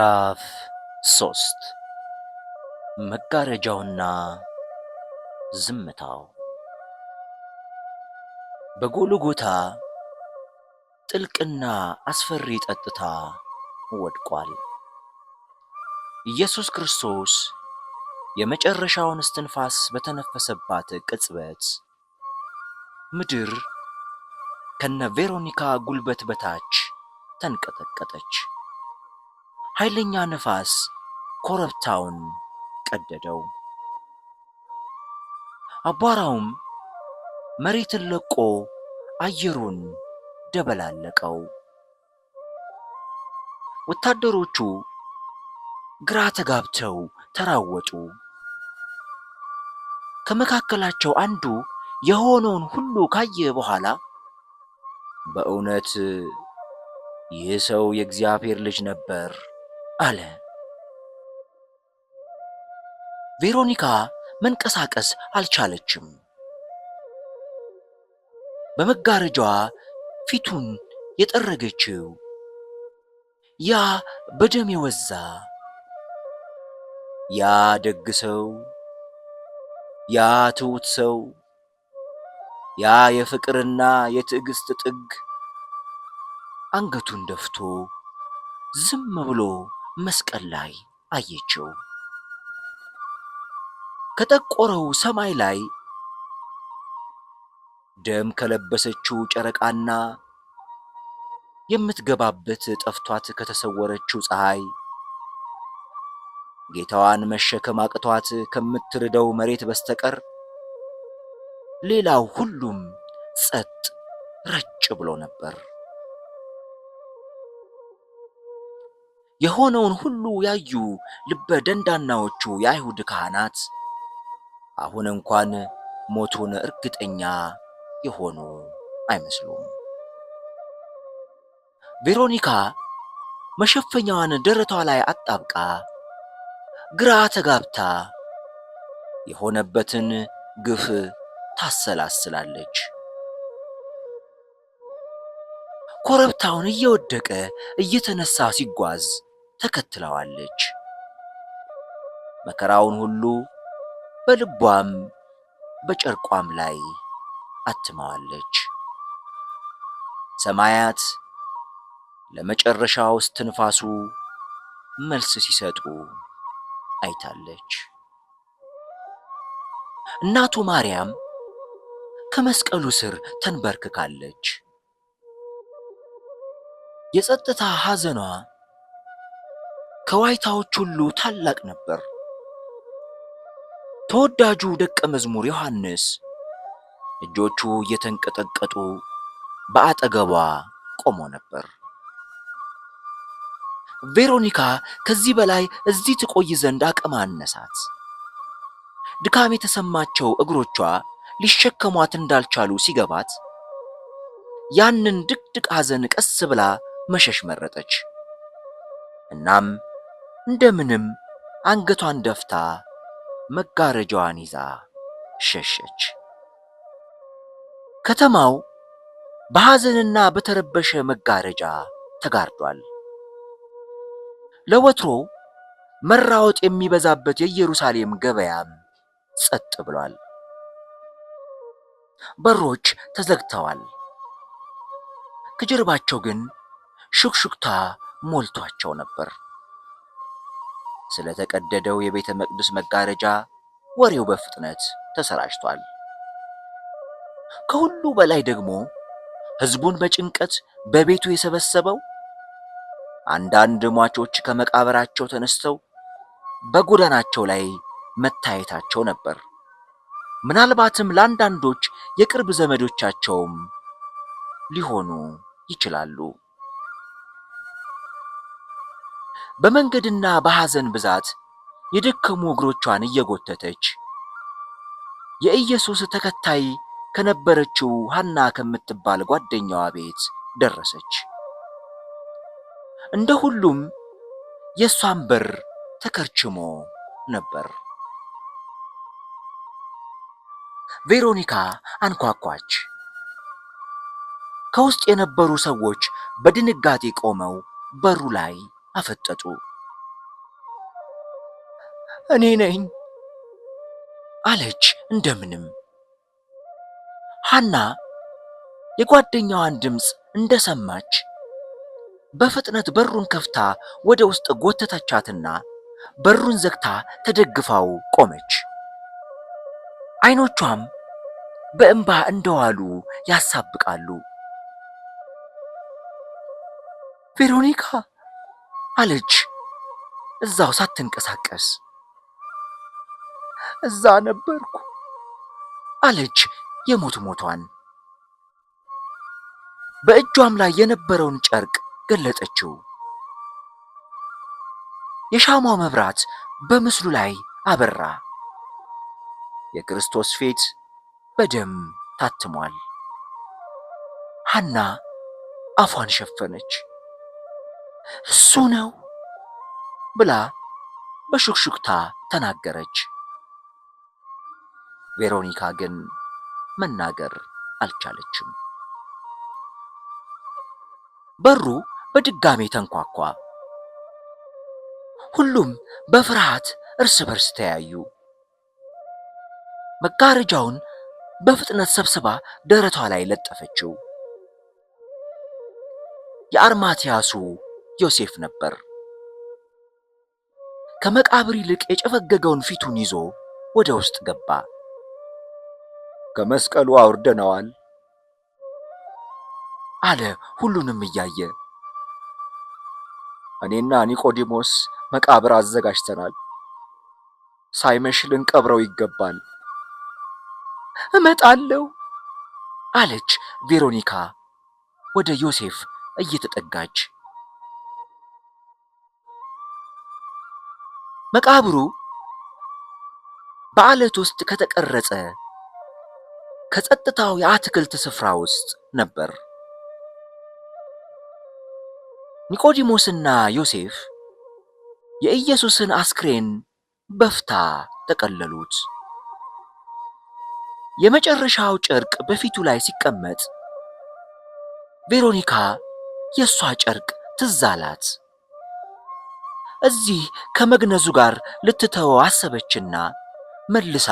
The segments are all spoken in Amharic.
ምዕራፍ 3 መጋረጃውና ዝምታው። በጎልጎታ ጥልቅና አስፈሪ ጠጥታ ወድቋል። ኢየሱስ ክርስቶስ የመጨረሻውን እስትንፋስ በተነፈሰባት ቅጽበት ምድር ከነ ቬሮኒካ ጉልበት በታች ተንቀጠቀጠች። ኃይለኛ ነፋስ ኮረብታውን ቀደደው። አቧራውም መሬትን ለቆ አየሩን ደበላለቀው። ወታደሮቹ ግራ ተጋብተው ተራወጡ። ከመካከላቸው አንዱ የሆነውን ሁሉ ካየ በኋላ በእውነት ይህ ሰው የእግዚአብሔር ልጅ ነበር አለ። ቬሮኒካ መንቀሳቀስ አልቻለችም። በመጋረጃዋ ፊቱን የጠረገችው ያ በደም የወዛ ያ ደግ ሰው፣ ያ ትሑት ሰው፣ ያ የፍቅርና የትዕግስት ጥግ አንገቱን ደፍቶ ዝም ብሎ መስቀል ላይ አየችው። ከጠቆረው ሰማይ ላይ ደም ከለበሰችው ጨረቃና የምትገባበት ጠፍቷት ከተሰወረችው ፀሐይ ጌታዋን መሸከም አቅቷት ከምትርደው መሬት በስተቀር ሌላው ሁሉም ጸጥ ረጭ ብሎ ነበር። የሆነውን ሁሉ ያዩ ልበ ደንዳናዎቹ የአይሁድ ካህናት አሁን እንኳን ሞቱን እርግጠኛ የሆኑ አይመስሉም። ቬሮኒካ መሸፈኛዋን ደረቷ ላይ አጣብቃ ግራ ተጋብታ የሆነበትን ግፍ ታሰላስላለች። ኮረብታውን እየወደቀ እየተነሳ ሲጓዝ ተከትለዋለች። መከራውን ሁሉ በልቧም በጨርቋም ላይ አትመዋለች። ሰማያት ለመጨረሻው እስትንፋሱ መልስ ሲሰጡ አይታለች። እናቱ ማርያም ከመስቀሉ ስር ተንበርክካለች። የጸጥታ ሐዘኗ ከዋይታዎች ሁሉ ታላቅ ነበር። ተወዳጁ ደቀ መዝሙር ዮሐንስ እጆቹ እየተንቀጠቀጡ በአጠገቧ ቆሞ ነበር። ቬሮኒካ ከዚህ በላይ እዚህ ትቆይ ዘንድ አቅም አነሳት። ድካም የተሰማቸው እግሮቿ ሊሸከሟት እንዳልቻሉ ሲገባት ያንን ድቅድቅ ሐዘን ቀስ ብላ መሸሽ መረጠች። እናም እንደምንም አንገቷን ደፍታ መጋረጃዋን ይዛ ሸሸች። ከተማው በሐዘንና በተረበሸ መጋረጃ ተጋርዷል። ለወትሮ መራወጥ የሚበዛበት የኢየሩሳሌም ገበያም ጸጥ ብሏል። በሮች ተዘግተዋል። ከጀርባቸው ግን ሹክሹክታ ሞልቷቸው ነበር። ስለተቀደደው የቤተ መቅደስ መጋረጃ ወሬው በፍጥነት ተሰራጭቷል። ከሁሉ በላይ ደግሞ ሕዝቡን በጭንቀት በቤቱ የሰበሰበው አንዳንድ ሟቾች ከመቃብራቸው ተነስተው በጎዳናቸው ላይ መታየታቸው ነበር። ምናልባትም ለአንዳንዶች የቅርብ ዘመዶቻቸውም ሊሆኑ ይችላሉ። በመንገድና በሐዘን ብዛት የደከሙ እግሮቿን እየጎተተች የኢየሱስ ተከታይ ከነበረችው ሐና ከምትባል ጓደኛዋ ቤት ደረሰች። እንደ ሁሉም የሷን በር ተከርችሞ ነበር። ቬሮኒካ አንኳኳች። ከውስጥ የነበሩ ሰዎች በድንጋጤ ቆመው በሩ ላይ አፈጠጡ። እኔ ነኝ አለች እንደምንም። ሐና የጓደኛዋን ድምፅ እንደሰማች በፍጥነት በሩን ከፍታ ወደ ውስጥ ጎተተቻትና በሩን ዘግታ ተደግፋው ቆመች። አይኖቿም በእንባ እንደዋሉ ያሳብቃሉ። ቬሮኒካ አለች እዛው ሳትንቀሳቀስ። እዛ ነበርኩ አለች የሞት ሞቷን። በእጇም ላይ የነበረውን ጨርቅ ገለጠችው። የሻማው መብራት በምስሉ ላይ አበራ። የክርስቶስ ፊት በደም ታትሟል። ሐና አፏን ሸፈነች። እሱ ነው ብላ በሹክሹክታ ተናገረች። ቬሮኒካ ግን መናገር አልቻለችም። በሩ በድጋሜ ተንኳኳ። ሁሉም በፍርሃት እርስ በርስ ተያዩ። መጋረጃውን በፍጥነት ሰብስባ ደረቷ ላይ ለጠፈችው። የአርማትያሱ ዮሴፍ ነበር። ከመቃብር ይልቅ የጨፈገገውን ፊቱን ይዞ ወደ ውስጥ ገባ። ከመስቀሉ አውርደነዋል አለ ሁሉንም እያየ። እኔና ኒቆዲሞስ መቃብር አዘጋጅተናል። ሳይመሽ ልንቀብረው ይገባል። እመጣለሁ አለች ቬሮኒካ ወደ ዮሴፍ እየተጠጋች። መቃብሩ በዓለት ውስጥ ከተቀረጸ ከጸጥታው የአትክልት ስፍራ ውስጥ ነበር። ኒቆዲሞስና ዮሴፍ የኢየሱስን አስክሬን በፍታ ጠቀለሉት። የመጨረሻው ጨርቅ በፊቱ ላይ ሲቀመጥ ቬሮኒካ የሷ ጨርቅ ትዝ አላት። እዚህ ከመግነዙ ጋር ልትተወው አሰበችና መልሳ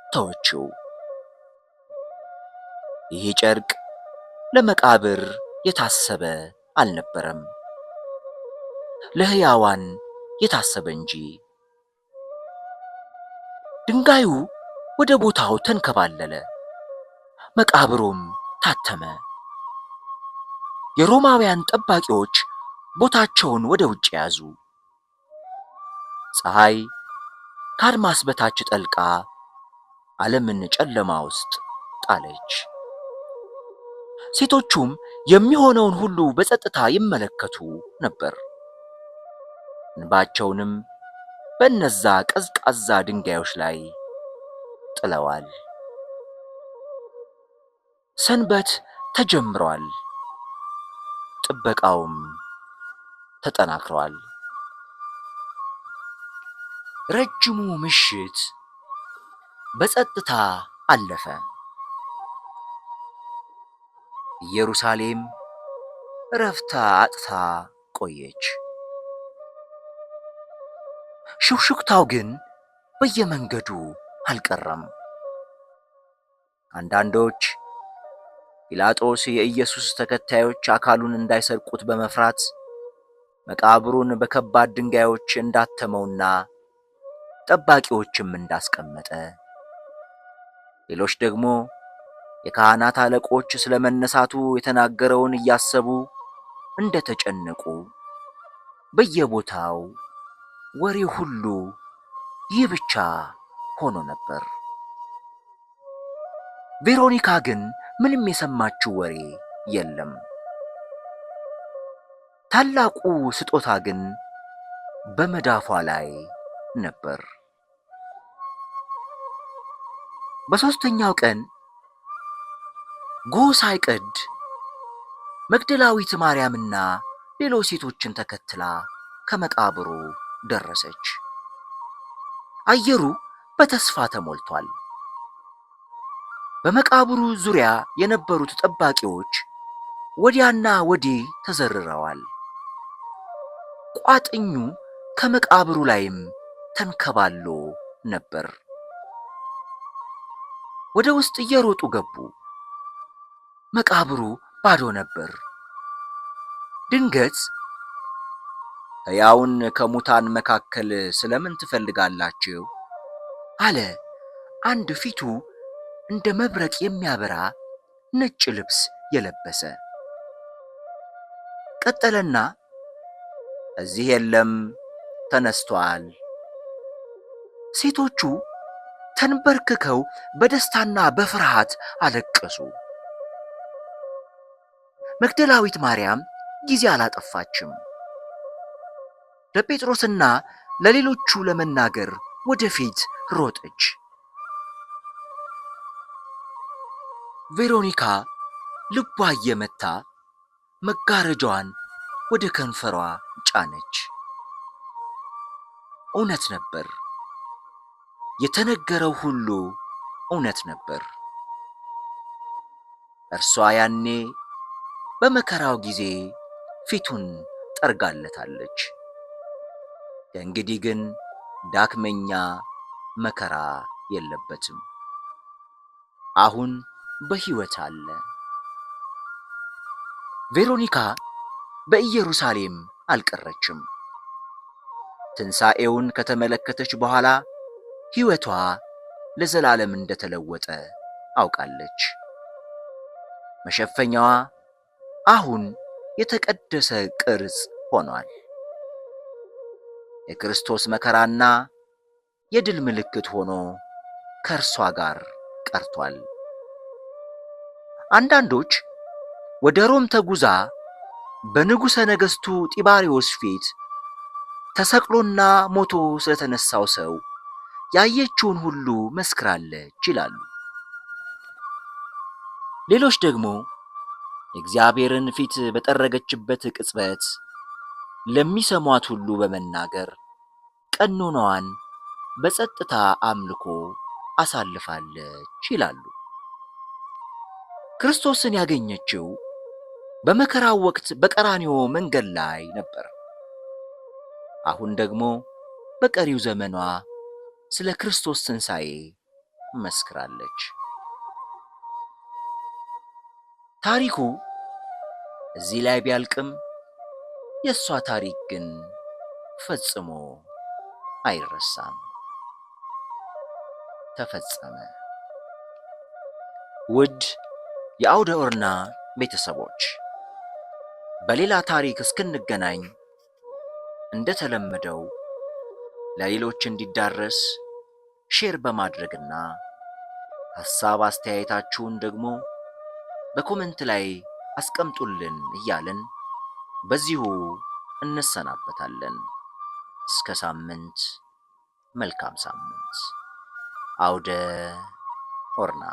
ተወችው። ይህ ጨርቅ ለመቃብር የታሰበ አልነበረም፣ ለሕያዋን የታሰበ እንጂ። ድንጋዩ ወደ ቦታው ተንከባለለ፣ መቃብሩም ታተመ። የሮማውያን ጠባቂዎች ቦታቸውን ወደ ውጭ ያዙ። ፀሐይ ከአድማስ በታች ጠልቃ ዓለምን ጨለማ ውስጥ ጣለች። ሴቶቹም የሚሆነውን ሁሉ በጸጥታ ይመለከቱ ነበር። እንባቸውንም በእነዛ ቀዝቃዛ ድንጋዮች ላይ ጥለዋል። ሰንበት ተጀምሯል፣ ጥበቃውም ተጠናክሯል። ረጅሙ ምሽት በጸጥታ አለፈ። ኢየሩሳሌም እረፍት አጥታ ቆየች። ሹክሹክታው ግን በየመንገዱ አልቀረም። አንዳንዶች ጲላጦስ የኢየሱስ ተከታዮች አካሉን እንዳይሰርቁት በመፍራት መቃብሩን በከባድ ድንጋዮች እንዳተመውና ጠባቂዎችም እንዳስቀመጠ፣ ሌሎች ደግሞ የካህናት አለቆች ስለመነሳቱ የተናገረውን እያሰቡ እንደተጨነቁ፣ በየቦታው ወሬ ሁሉ ይህ ብቻ ሆኖ ነበር። ቬሮኒካ ግን ምንም የሰማችው ወሬ የለም። ታላቁ ስጦታ ግን በመዳፏ ላይ ነበር። በሦስተኛው ቀን ጎህ ሳይቀድ መግደላዊት ማርያምና ሌሎች ሴቶችን ተከትላ ከመቃብሩ ደረሰች። አየሩ በተስፋ ተሞልቷል። በመቃብሩ ዙሪያ የነበሩት ጠባቂዎች ወዲያና ወዲህ ተዘርረዋል። ቋጥኙ ከመቃብሩ ላይም ተንከባሎ ነበር። ወደ ውስጥ እየሮጡ ገቡ። መቃብሩ ባዶ ነበር። ድንገት ሕያውን ከሙታን መካከል ስለምን ትፈልጋላችሁ? አለ አንድ ፊቱ እንደ መብረቅ የሚያበራ ነጭ ልብስ የለበሰ። ቀጠለና እዚህ የለም፣ ተነስቷል። ሴቶቹ ተንበርክከው በደስታና በፍርሃት አለቀሱ። መግደላዊት ማርያም ጊዜ አላጠፋችም። ለጴጥሮስና ለሌሎቹ ለመናገር ወደፊት ሮጠች። ቬሮኒካ ልቧ እየመታ መጋረጃዋን ወደ ከንፈሯ ጫነች። እውነት ነበር። የተነገረው ሁሉ እውነት ነበር። እርሷ ያኔ በመከራው ጊዜ ፊቱን ጠርጋለታለች። ከእንግዲህ ግን ዳግመኛ መከራ የለበትም። አሁን በሕይወት አለ። ቬሮኒካ በኢየሩሳሌም አልቀረችም። ትንሣኤውን ከተመለከተች በኋላ ሕይወቷ ለዘላለም እንደተለወጠ አውቃለች። መሸፈኛዋ አሁን የተቀደሰ ቅርጽ ሆኗል። የክርስቶስ መከራና የድል ምልክት ሆኖ ከእርሷ ጋር ቀርቷል። አንዳንዶች ወደ ሮም ተጉዛ በንጉሠ ነገሥቱ ጢባሪዎስ ፊት ተሰቅሎና ሞቶ ስለተነሳው ሰው ያየችውን ሁሉ መስክራለች ይላሉ። ሌሎች ደግሞ የእግዚአብሔርን ፊት በጠረገችበት ቅጽበት ለሚሰሟት ሁሉ በመናገር ቀኖናዋን በጸጥታ አምልኮ አሳልፋለች ይላሉ። ክርስቶስን ያገኘችው በመከራው ወቅት በቀራንዮ መንገድ ላይ ነበር። አሁን ደግሞ በቀሪው ዘመኗ ስለ ክርስቶስ ትንሣኤ መስክራለች። ታሪኩ እዚህ ላይ ቢያልቅም የእሷ ታሪክ ግን ፈጽሞ አይረሳም። ተፈጸመ። ውድ የአውደ ኦርና ቤተሰቦች በሌላ ታሪክ እስክንገናኝ እንደተለመደው ለሌሎች እንዲዳረስ ሼር በማድረግና ሐሳብ አስተያየታችሁን ደግሞ በኮሜንት ላይ አስቀምጡልን እያልን በዚሁ እንሰናበታለን። እስከ ሳምንት፣ መልካም ሳምንት። አውደ ኦርና